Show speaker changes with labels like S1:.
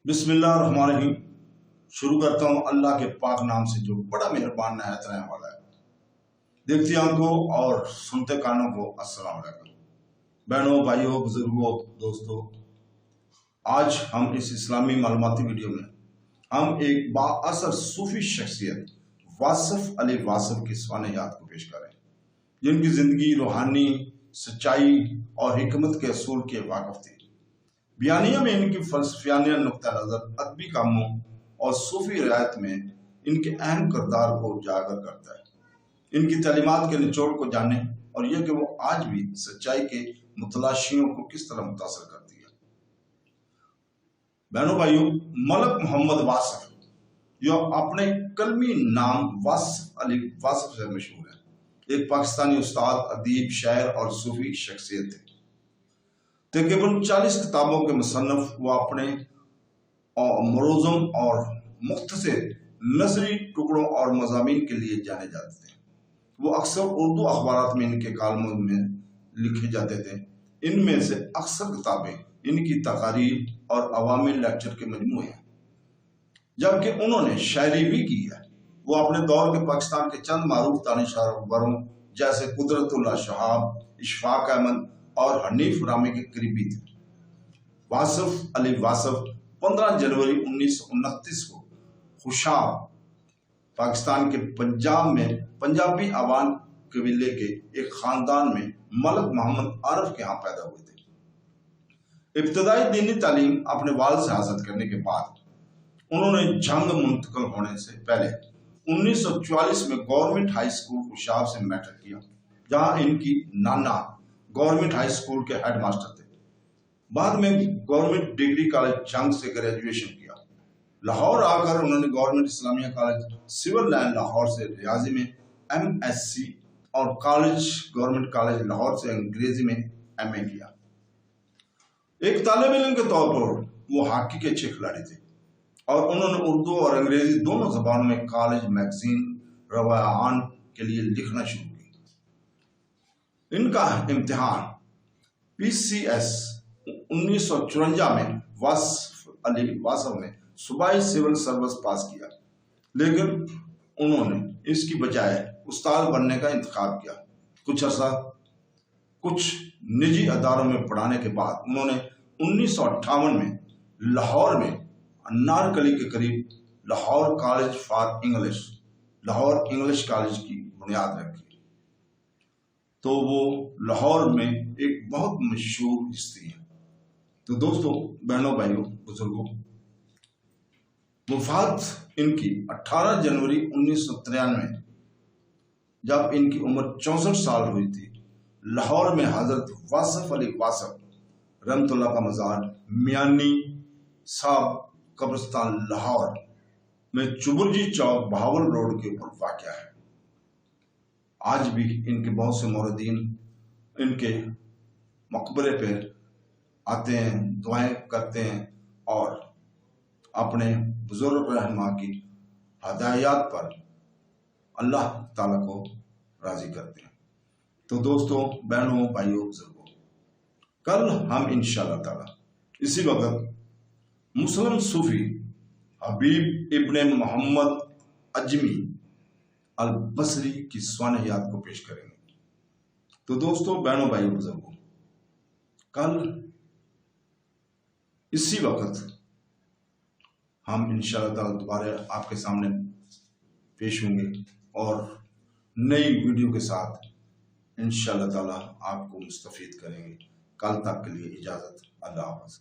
S1: बिस्मिल्लाहिर्रहमानिर्रहीम। शुरू करता हूँ अल्लाह के पाक नाम से जो बड़ा मेहरबान नहायत रहने वाला है। देखती आंखों और सुनते कानों को अस्सलाम वालेकुम। बहनों, भाइयों, बुजुर्गों, दोस्तों, आज हम इस इस्लामी मालूमाती वीडियो में हम एक बाअसर सूफी शख्सियत वासिफ अली वासिफ की स्वान-ए-याद को पेश करें, जिनकी जिंदगी रूहानी सच्चाई और हिकमत के असूल के वाकफ थी। बयानिया में इनकी फलसफियाना नुक्ता नजर, अदबी कामों और सूफी रियायत में इनके अहम किरदार को उजागर करता है। इनकी तालीमात के निचोड़ को जाने और यह कि वो आज भी सच्चाई के मुतलाशियों को किस तरह मुतासर करती है। बहनों भाइयों, मलक मोहम्मद वासिफ जो अपने कलमी नाम वासिफ अली वासिफ से मशहूर है, एक पाकिस्तानी उस्ताद, अदीब, शायर और सूफी शख्सियत थे। तकरीबन 40 किताबों के मुसन्नफ वो अपने मरोज़म और मुख्तसर नज़री टुकड़ों और मज़ामीन के लिए जाने जाते थे। वो अक्सर उर्दू अखबारात में इनके कालमों में लिखे जाते थे। इनमें से अक्सर किताबें इनकी तकारीर और अवामी लेक्चर के मजमूए हैं, जबकि उन्होंने शायरी भी की है। वो अपने दौर के पाकिस्तान के चंद मारूफ दानिशवरों जैसे कुदरतुल्लाह शहाब, इशफाक अहमद और हनीफ रामी के करीबी थे। वासिफ अली वासिफ 15 जनवरी 1929 को खुशाब, पाकिस्तान के पंजाब में पंजाबी आवान कबीले के एक खानदान में मलक मोहम्मद आरिफ के यहाँ पैदा हुए थे। इब्तदाई दीनी तालीम अपने वालिद से हासिल करने के बाद उन्होंने जंग मुंतकिल होने से पहले 1944 में गवर्नमेंट हाई स्कूल खुशाब से मैट्रिक किया, जहाँ इनकी नाना गवर्नमेंट हाई स्कूल के हेड मास्टर थे। बाद में गवर्नमेंट डिग्री कॉलेज जंग से ग्रेजुएशन किया। लाहौर आकर उन्होंने government Islamia college civil line Lahore से रियाजी में MSc और गवर्नमेंट कॉलेज लाहौर से अंग्रेजी में MA किया। एक तालिब इल्म के तौर पर वो हॉकी के अच्छे खिलाड़ी थे और उन्होंने उर्दू और अंग्रेजी दोनों जबानों में कॉलेज मैगजीन रवायान के लिए लिखना शुरू किया। इनका इम्तिहान PCS 1954 में वासिफ अली वासिफ ने सूबाई सिविल सर्विस पास किया, लेकिन उन्होंने इसकी बजाय उस्ताद बनने का इंतखाब किया। कुछ अर्सा कुछ निजी अदारों में पढ़ाने के बाद उन्होंने 1958 में लाहौर में अनारकली के करीब Lahore college for English, Lahore English college की बुनियाद रखी। तो वो लाहौर में एक बहुत मशहूर हस्ती है। तो दोस्तों, बहनों, भाइयों, बुजुर्गों, वफात इनकी 18 जनवरी 1993 जब इनकी उम्र 64 साल हुई थी। लाहौर में हजरत वासिफ अली वासिफ रहमतुल्लाह का मज़ार मियानी साहब कब्रिस्तान लाहौर में चुबुर्जी चौक बहावल रोड के ऊपर वाक़या है। आज भी इनके बहुत से मुरीदीन इनके मकबरे पे आते हैं, दुआएं करते हैं और अपने बुजुर्ग रहनुमा की हदायत पर अल्लाह ताला को राजी करते हैं। तो दोस्तों, बहनों, भाइयों, बुजुर्गों, कल हम इंशाअल्लाह ताला इसी वक्त मुस्लिम सूफी हबीब इब्ने मोहम्मद अजमी अल बसरी की स्वान-ए-याद को पेश करेंगे। तो दोस्तों, बहनों, भाइयों, बुजुर्गों, कल इसी वक्त हम इंशाअल्लाह ताला दोबारा आपके सामने पेश होंगे और नई वीडियो के साथ इंशाअल्लाह ताला आपको मुस्तफीद करेंगे। कल तक के लिए इजाज़त। अल्लाह हाफ़िज़।